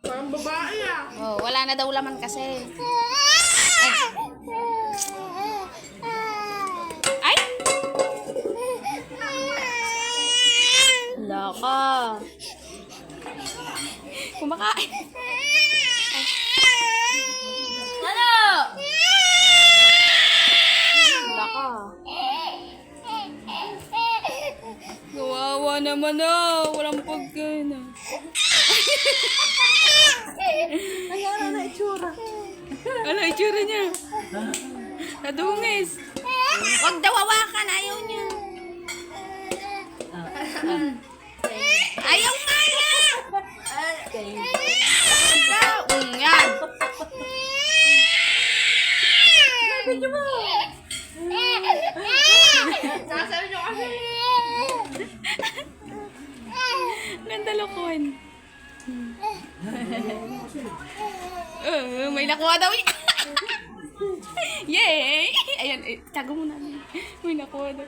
Parang babae ah. Oh, wala na daw laman kasi. Ay! Wala ka. Kumakain. Ano? Wala ka. Kawawa naman ah. Walang pagkain ah. Nangyari na itsura. Ano itsura niya? Nadungis. Huwag daw hawakan. Ayaw niya. Ayaw nga niya. Yan. Video mo. Sasabi nyo kasi. Ganda lokohan. May nakuha daw niya. Yay! Ayan, tago mo na. May nakuha daw.